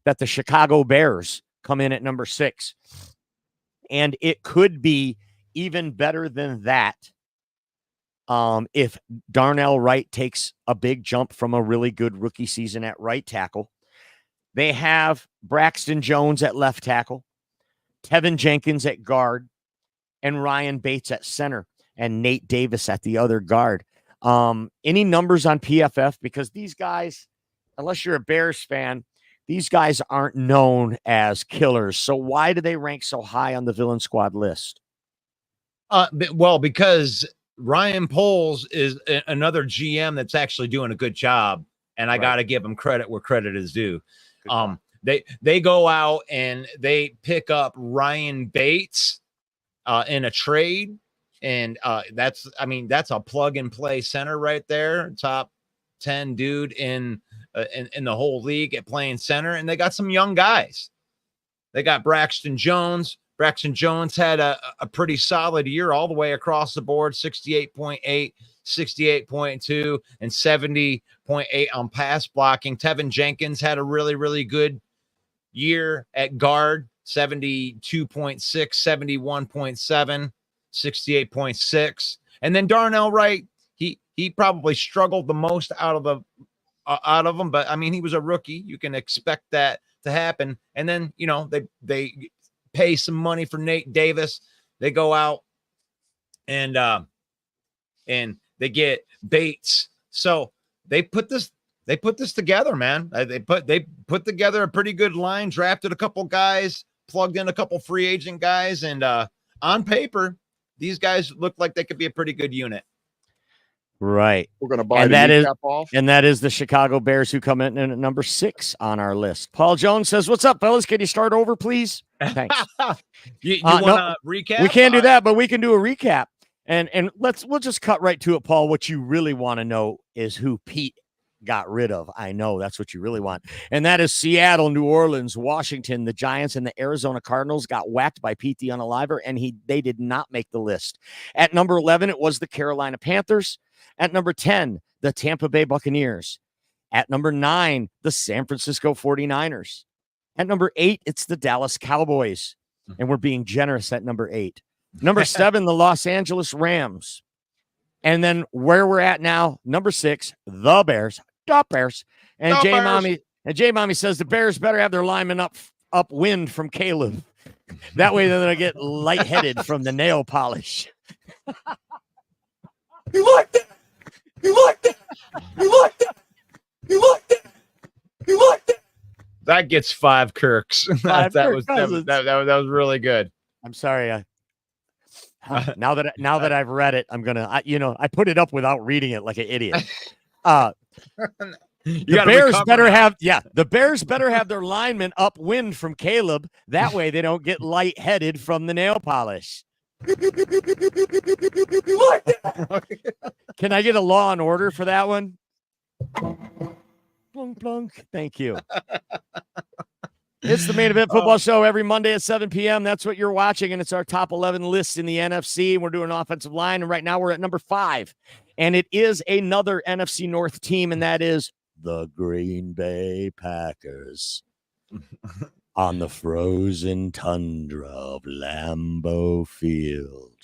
that the Chicago Bears come in at number 6. And it could be even better than that if Darnell Wright takes a big jump from a really good rookie season at right tackle. They have Braxton Jones at left tackle, Tevin Jenkins at guard, and Ryan Bates at center, and Nate Davis at the other guard. Any numbers on PFF? Because these guys, unless you're a Bears fan, these guys aren't known as killers. So why do they rank so high on the villain squad list? Well, because Ryan Poles is another GM that's actually doing a good job, and I got to give him credit where credit is due. They go out and they pick up Ryan Bates in a trade, and that's a plug and play center right there, top 10 dude in the whole league at playing center. And they got some young guys. They got Braxton Jones. Braxton Jones had a pretty solid year all the way across the board, 68.8, 68.2, and 70.8 on pass blocking. Tevin Jenkins had a really, really good year at guard, 72.6, 71.7, 68.6. And then Darnell Wright, he probably struggled the most out of them, but I mean, he was a rookie. You can expect that to happen. And then, they pay some money for Nate Davis. They go out and they get Bates. So they put this together, man. They put together a pretty good line, drafted a couple guys, plugged in a couple free agent guys, and on paper, these guys look like they could be a pretty good unit. Right. We're going to buy the kneecap off. And that is the Chicago Bears, who come in at number 6 on our list. Paul Jones says, "What's up, fellas? Can you start over, please?" Thanks. you want to recap? We can't do that, but we can do a recap. And we'll just cut right to it, Paul. What you really want to know is who Pete got rid of. I know that's what you really want. And that is Seattle, New Orleans, Washington. The Giants and the Arizona Cardinals got whacked by Pete the Unaliver, and they did not make the list. At number 11, it was the Carolina Panthers. At number 10, the Tampa Bay Buccaneers. At number 9, the San Francisco 49ers. At number 8, it's the Dallas Cowboys. And we're being generous at number 8. Number 7, the Los Angeles Rams. And then where we're at now, number 6, the Bears. And J Mommy says the Bears better have their linemen upwind from Caleb. That way they're going to get lightheaded from the nail polish. You like that? You like that? You like that? You like that? You like that? That gets 5 Kirks. That was really good. I'm sorry. Now that I've read it, I'm gonna. I put it up without reading it like an idiot. The Bears better have their linemen upwind from Caleb. That way they don't get lightheaded from the nail polish. Can I get a Law and Order for that one? Plunk, plunk. Thank you. It's the Main Event Football Show every Monday at 7 p.m. That's what you're watching, and it's our top 11 list in the NFC. We're doing offensive line, and right now we're at number 5. And it is another NFC North team, and that is the Green Bay Packers on the frozen tundra of Lambeau Field.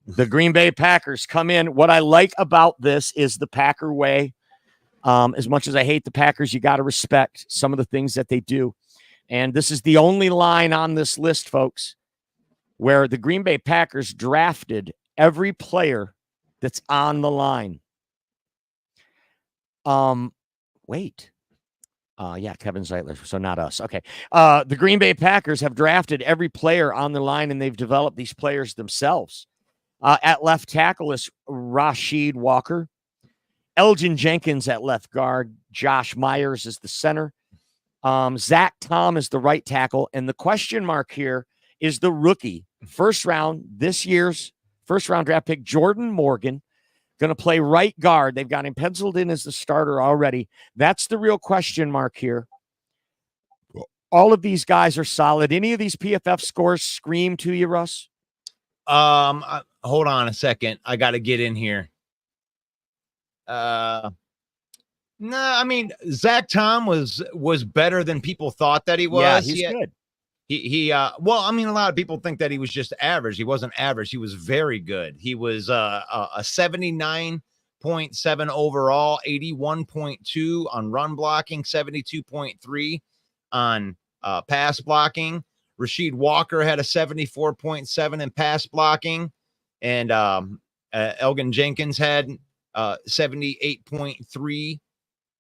The Green Bay Packers come in. What I like about this is the Packer way. As much as I hate the Packers, you got to respect some of the things that they do. And this is the only line on this list, folks, where the Green Bay Packers drafted every player that's on the line. Wait. Yeah, Kevin Zeitler, so not us. Okay. The Green Bay Packers have drafted every player on the line, and they've developed these players themselves. At left tackle is Rashid Walker. Elgin Jenkins at left guard. Josh Myers is the center. Zach Tom is the right tackle. And the question mark here is the rookie. This year's first round draft pick, Jordan Morgan, going to play right guard. They've got him penciled in as the starter already. That's the real question mark here. All of these guys are solid. Any of these PFF scores scream to you, Russ? Hold on a second. I got to get in here. No, I mean, Zach Tom was better than people thought that he was. Yeah, he's good. Well, I mean, a lot of people think that he was just average. He wasn't average. He was very good. He was a 79.7 overall, 81.2 on run blocking, 72.3 on pass blocking. Rashid Walker had a 74.7 in pass blocking, and Elgin Jenkins had 78.3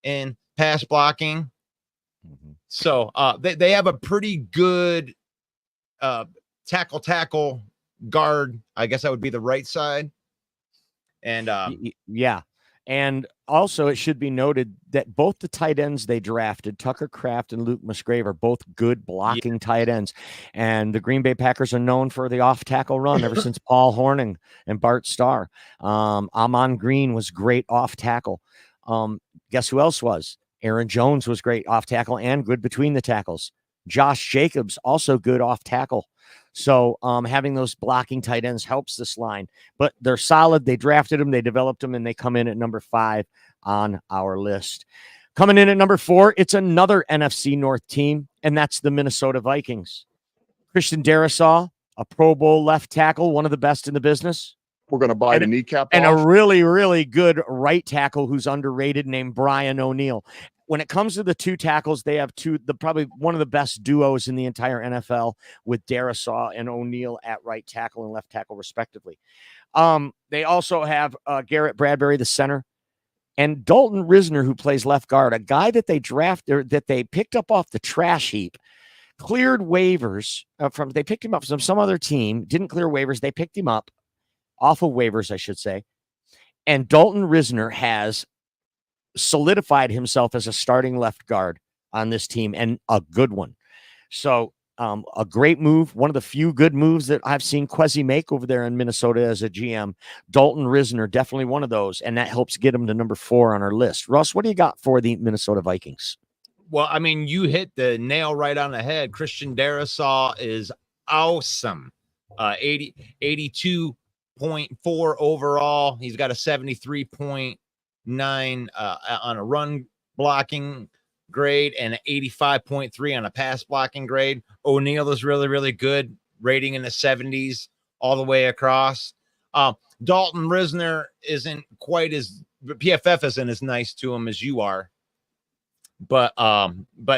in pass blocking. Mm-hmm. So they have a pretty good tackle guard. I guess that would be the right side. And yeah. And also it should be noted that both the tight ends they drafted, Tucker Kraft and Luke Musgrave, are both good blocking tight ends. And the Green Bay Packers are known for the off tackle run ever since Paul Hornung and Bart Starr. Amon Green was great off tackle. Guess who else was? Aaron Jones was great off tackle and good between the tackles. Josh Jacobs, also good off tackle. So having those blocking tight ends helps this line. But they're solid. They drafted them, they developed them, and they come in at number 5 on our list. Coming in at number 4, it's another NFC North team, and that's the Minnesota Vikings. Christian Darrisaw, a Pro Bowl left tackle, one of the best in the business. We're going to buy the kneecap and off. a really, really good right tackle who's underrated named Brian O'Neill. When it comes to the two tackles, they have probably one of the best duos in the entire NFL with Darrisaw and O'Neill at right tackle and left tackle, respectively. They also have Garrett Bradbury, the center, and Dalton Risner, who plays left guard, a guy that they picked up off the trash heap, cleared waivers they picked him up from some other team, didn't clear waivers. They picked him up off of waivers, I should say. And Dalton Risner has solidified himself as a starting left guard on this team, and a good one. So a great move. One of the few good moves that I've seen Kwesi make over there in Minnesota as a GM. Dalton Risner, definitely one of those, and that helps get him to number 4 on our list. Russ, what do you got for the Minnesota Vikings? Well, I mean, you hit the nail right on the head. Christian Darrisaw is awesome. 82.4 overall. He's got a 73.9 on a run blocking grade and an 85.3 on a pass blocking grade. O'Neill is really, really good, rating in the 70s all the way across. Dalton Risner isn't quite as PFF isn't as nice to him as you are, but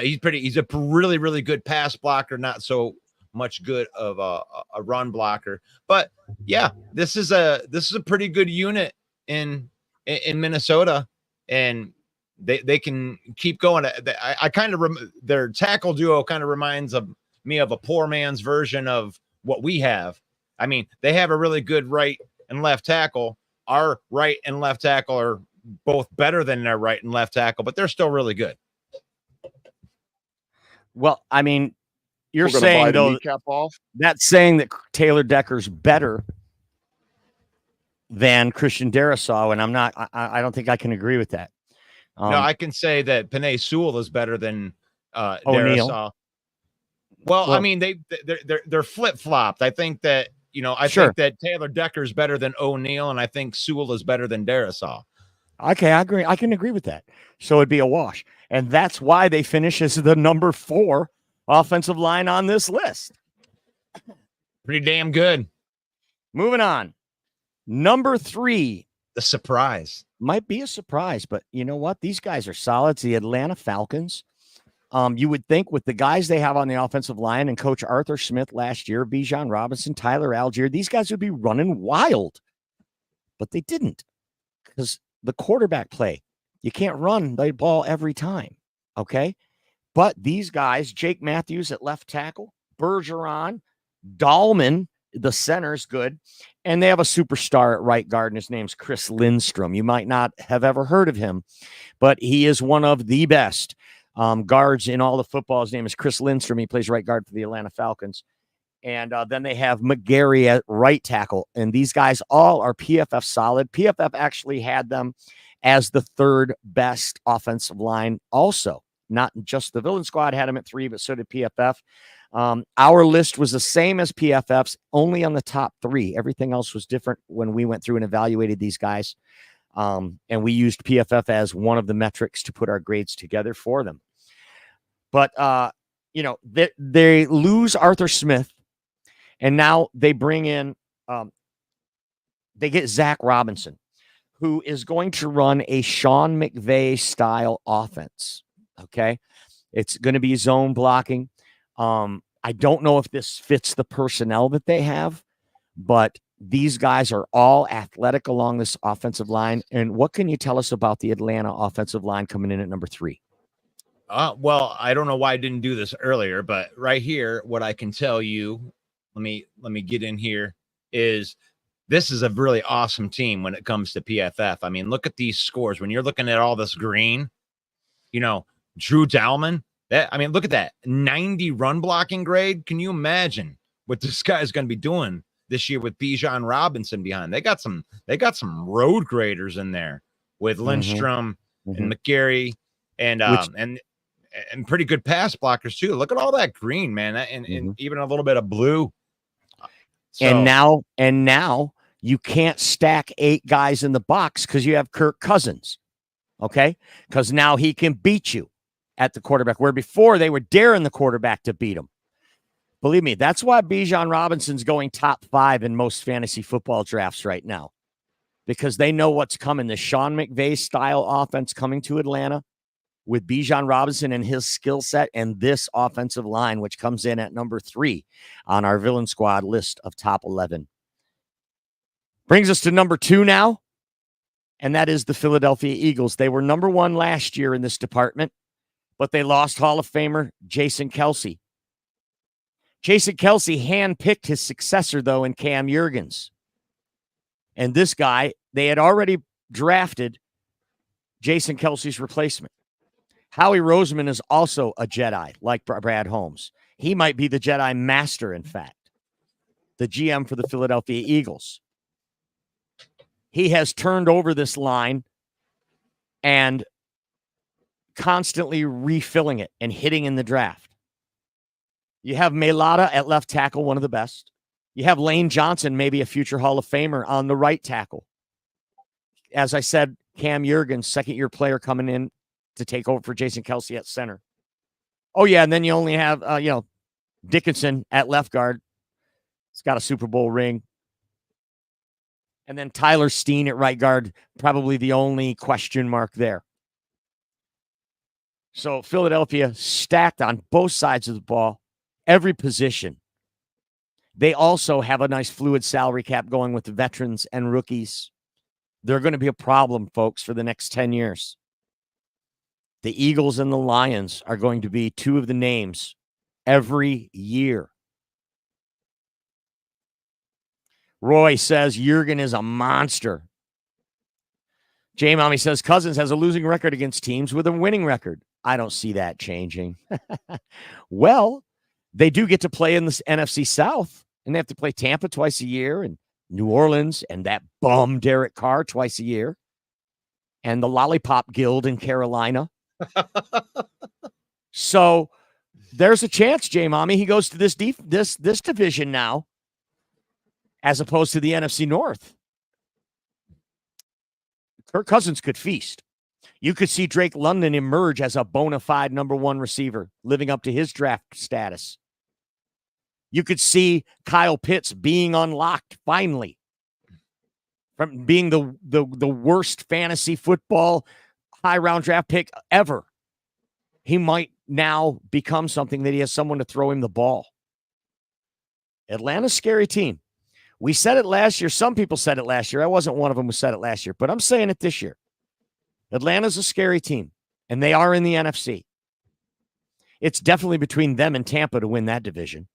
he's a really, really good pass blocker, not so much good of a run blocker. But yeah, this is a pretty good unit in Minnesota, and they can keep going. I kind of their tackle duo kind of reminds me of a poor man's version of what we have. I mean, they have a really good right and left tackle. Our right and left tackle are both better than their right and left tackle, but they're still really good. Well, I mean, you're saying though that's saying that Taylor Decker's better than Christian Darrisaw, and I don't think I can agree with that. No, I can say that Penei Sewell is better than O'Neal. Darrisaw. Well, I Well- mean, they're flip flopped. I think that I Sure. think that Taylor Decker's better than O'Neal, and I think Sewell is better than Darrisaw. Okay, I agree. I can agree with that. So it'd be a wash. And that's why they finish as the number 4 offensive line on this list. Pretty damn good. Moving on. Number 3 The surprise. might be a surprise, but you know what? These guys are solid. It's the Atlanta Falcons. You would think with the guys they have on the offensive line and Coach Arthur Smith last year, Bijan Robinson, Tyler Algier, these guys would be running wild. But they didn't because the quarterback play, you can't run the ball every time. Okay. But these guys, Jake Matthews at left tackle, Bergeron, Dahlman, the center's good. And they have a superstar at right guard, and his name's Chris Lindstrom. You might not have ever heard of him, but he is one of the best guards in all of football. His name is Chris Lindstrom. He plays right guard for the Atlanta Falcons. And then they have McGarry at right tackle. And these guys all are PFF solid. PFF actually had them as the 3rd best offensive line also. Not just the Villain Squad had them at 3, but so did PFF. Our list was the same as PFF's, only on the top 3. Everything else was different when we went through and evaluated these guys. And we used PFF as one of the metrics to put our grades together for them. But, they lose Arthur Smith, and now they bring in, they get Zach Robinson, who is going to run a Sean McVay style offense. Okay. It's going to be zone blocking. I don't know if this fits the personnel that they have, but these guys are all athletic along this offensive line. And what can you tell us about the Atlanta offensive line coming in at number 3? Well, I don't know why I didn't do this earlier, but right here, what I can tell you, let me get in here, is this is a really awesome team when it comes to PFF. I mean, look at these scores. When you're looking at all this green, Drew Dalman, look at that 90 run blocking grade. Can you imagine what this guy is going to be doing this year with Bijan Robinson behind? They got some road graders in there with Lindstrom and McGarry and pretty good pass blockers too. Look at all that green, man, and even a little bit of blue. So, And now you can't stack 8 guys in the box because you have Kirk Cousins. Okay, because now he can beat you at the quarterback, where before they were daring the quarterback to beat him. Believe me, that's why Bijan Robinson's going top 5 in most fantasy football drafts right now, because they know what's coming. The Sean McVay style offense coming to Atlanta with Bijan Robinson and his skill set, and this offensive line, which comes in at number 3 on our Villain Squad list of top 11. Brings us to number 2 now, and that is the Philadelphia Eagles. They were number 1 last year in this department, but they lost Hall of Famer Jason Kelce. Jason Kelce handpicked his successor, though, in Cam Jurgens. And this guy, they had already drafted Jason Kelce's replacement. Howie Roseman is also a Jedi, like Brad Holmes. He might be the Jedi Master, in fact, the GM for the Philadelphia Eagles. He has turned over this line and constantly refilling it and hitting in the draft. You have Mailata at left tackle, one of the best. You have Lane Johnson, maybe a future Hall of Famer, on the right tackle. As I said, Cam Jurgens, second-year player, coming in to take over for Jason Kelce at center. Oh, yeah, and then you only have, Dickinson at left guard. He's got a Super Bowl ring. And then Tyler Steen at right guard, probably the only question mark there. So Philadelphia stacked on both sides of the ball, every position. They also have a nice fluid salary cap going with the veterans and rookies. They're going to be a problem, folks, for the next 10 years. The Eagles and the Lions are going to be 2 of the names every year. Roy says Jurgen is a monster. J-Mommy says Cousins has a losing record against teams with a winning record. I don't see that changing. Well, they do get to play in the NFC South, and they have to play Tampa twice a year and New Orleans and that bum Derek Carr twice a year. and the Lollipop Guild in Carolina. So there's a chance, Jay Mommy, he goes to this division now, as opposed to the NFC North. Kirk Cousins could feast. You could see Drake London emerge as a bona fide number one receiver, living up to his draft status. You could see Kyle Pitts being unlocked finally from being the worst fantasy football high round draft pick ever. He might now become something that he has someone to throw him the ball. Atlanta's a scary team. We said it last year. Some people said it last year. I wasn't one of them who said it last year, but I'm saying it this year. Atlanta's a scary team, and they are in the NFC. It's definitely between them and Tampa to win that division,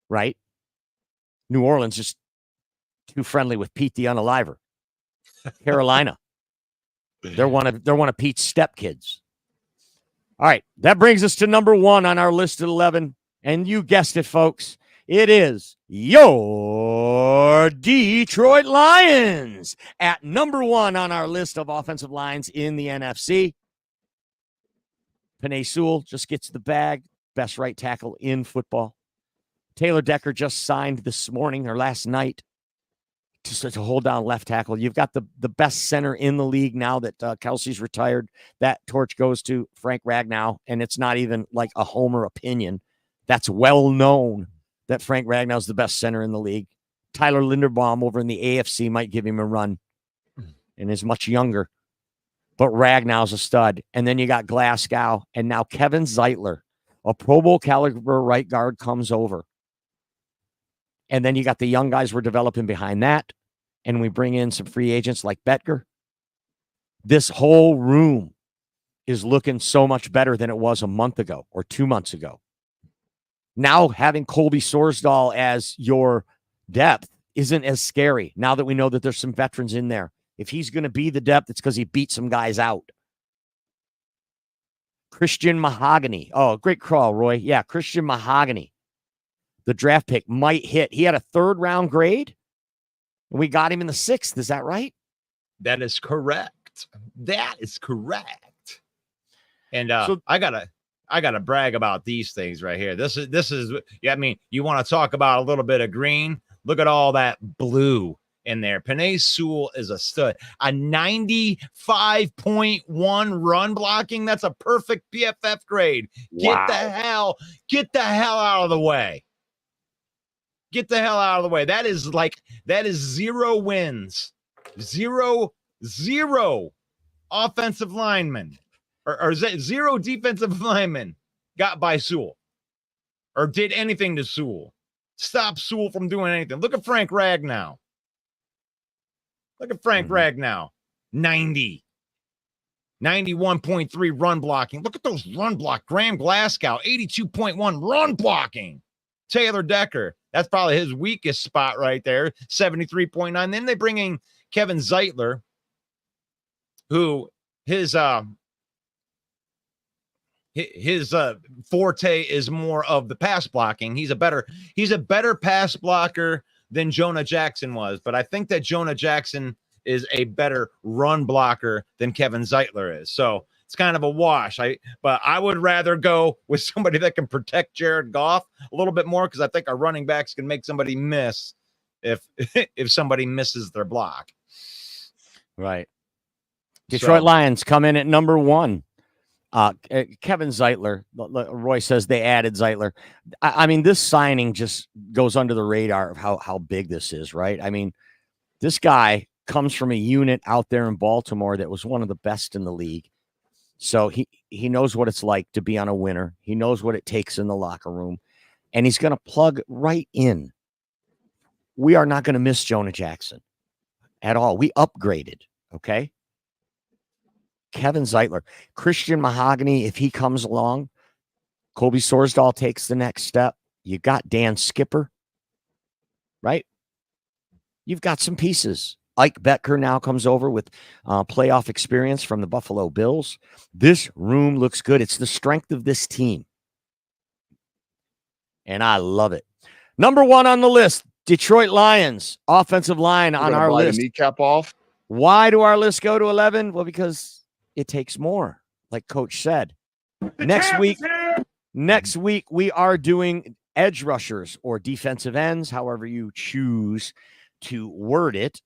right? New Orleans just too friendly with Pete the Unaliver. Carolina, they're one of Pete's stepkids. All right, that brings us to number one on our list at 11, and you guessed it, folks. It is your Detroit Lions at number one on our list of offensive lines in the NFC. Penei Sewell just gets the bag. Best right tackle in football. Taylor Decker just signed this morning or last night to hold down left tackle. You've got the best center in the league now that Kelsey's retired. That torch goes to Frank Ragnow, and it's not even like a homer opinion. That's well known that Frank Ragnow's the best center in the league. Tyler Linderbaum over in the AFC might give him a run and is much younger. But Ragnow's a stud. And then you got Glasgow, and now Kevin Zeitler, a Pro Bowl caliber right guard, comes over. And then you got the young guys we're developing behind that. And we bring in some free agents like Betker. This whole room is looking so much better than it was a month ago or 2 months ago. Now having Colby Sorsdahl as your depth isn't as scary now that we know that there's some veterans in there. If he's going to be the depth, it's because he beat some guys out. Christian Mahogany. Oh, great crawl, Roy. Yeah, Christian Mahogany. The draft pick might hit. He had a 3rd round grade. And we got him in the 6th. Is that right? That is correct. That is correct. And So, I gotta brag about these things right here. This is yeah, I mean, you want to talk about a little bit of green? Look at all that blue in there. Penei Sewell is a stud. A 95.1 run blocking. That's a perfect PFF grade. Wow. Get the hell out of the way. Get the hell out of the way. That is 0 wins. Zero offensive linemen. Or 0 defensive linemen got by Sewell or did anything to Sewell. Stop Sewell from doing anything. Look at Frank Ragnow. Ragnow. 91.3 run blocking. Look at those run block. Graham Glasgow, 82.1 run blocking. Taylor Decker, that's probably his weakest spot right there, 73.9. Then they bring in Kevin Zeitler, who his forte is more of the pass blocking. He's a better pass blocker than Jonah Jackson was, but I think that Jonah Jackson is a better run blocker than Kevin Zeitler is. So it's kind of a wash. But I would rather go with somebody that can protect Jared Goff a little bit more, because I think our running backs can make somebody miss if somebody misses their block. Right. Detroit Lions come in at number one. Kevin Zeitler, Roy says they added Zeitler. I mean, this signing just goes under the radar of how big this is, right? I mean, this guy comes from a unit out there in Baltimore that was one of the best in the league. So he knows what it's like to be on a winner. He knows what it takes in the locker room, and he's going to plug right in. We are not going to miss Jonah Jackson at all. We upgraded, okay? Kevin Zeitler, Christian Mahogany, if he comes along, Colby Sorsdahl takes the next step. You got Dan Skipper, right? You've got some pieces. Ike Betker now comes over with playoff experience from the Buffalo Bills. This room looks good. It's the strength of this team. And I love it. Number one on the list, Detroit Lions, offensive line on our list. Kneecap off. Why do our list go to 11? Well, because it takes more, like Coach said. Next week, we are doing edge rushers or defensive ends, however you choose to word it.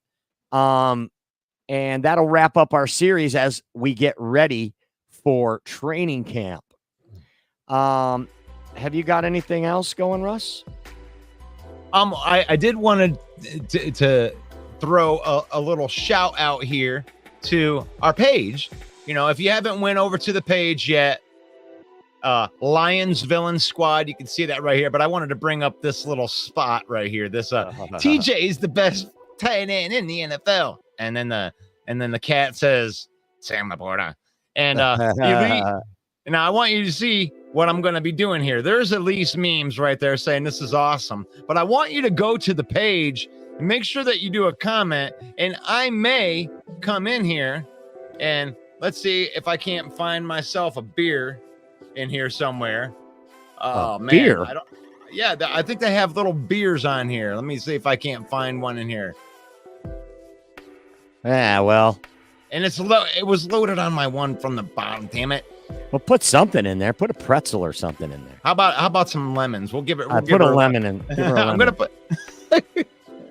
And that'll wrap up our series as we get ready for training camp. Have you got anything else going, Russ? I did want to throw a little shout out here to our page. You know, if you haven't went over to the page yet, Lions Villain Squad, you can see that right here. But I wanted to bring up this little spot right here. This TJ is the best tight end in the NFL, and then the cat says Sam Laporta, and now I want you to see what I'm going to be doing here. There's at least memes right there saying this is awesome, but I want you to go to the page and make sure that you do a comment, and I may come in here and let's see if I can't find myself a beer in here somewhere. Oh man, beer. I think they have little beers on here. Let me see if I can't find one in here. Yeah, well, and it was loaded on my one from the bottom. Damn it. Well, put something in there. Put a pretzel or something in there. How about some lemons? We'll give it. Put a lemon in. Give her a I'm lemon. gonna put.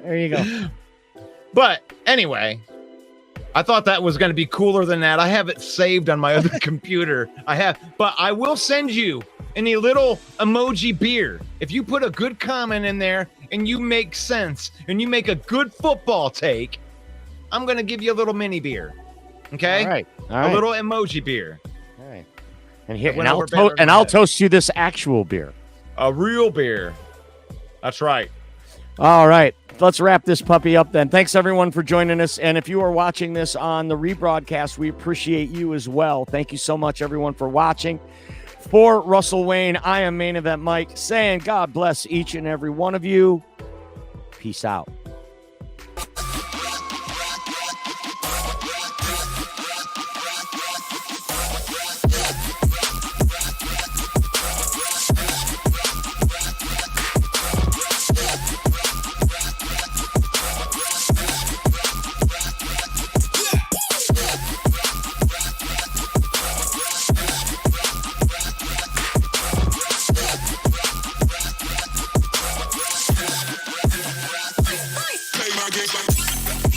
There you go. But anyway, I thought that was going to be cooler than that. I have it saved on my other computer. But I will send you any little emoji beer. If you put a good comment in there and you make sense and you make a good football take, I'm going to give you a little mini beer. Okay? All right. A little emoji beer. All right. And here, went and over better than I'll that. toast you this actual beer. A real beer. That's right. All right. Let's wrap this puppy up then. Thanks, everyone, for joining us. And if you are watching this on the rebroadcast, we appreciate you as well. Thank you so much, everyone, for watching. For Russell Wayne, I am Main Event Mike, saying God bless each and every one of you. Peace out. Play my game like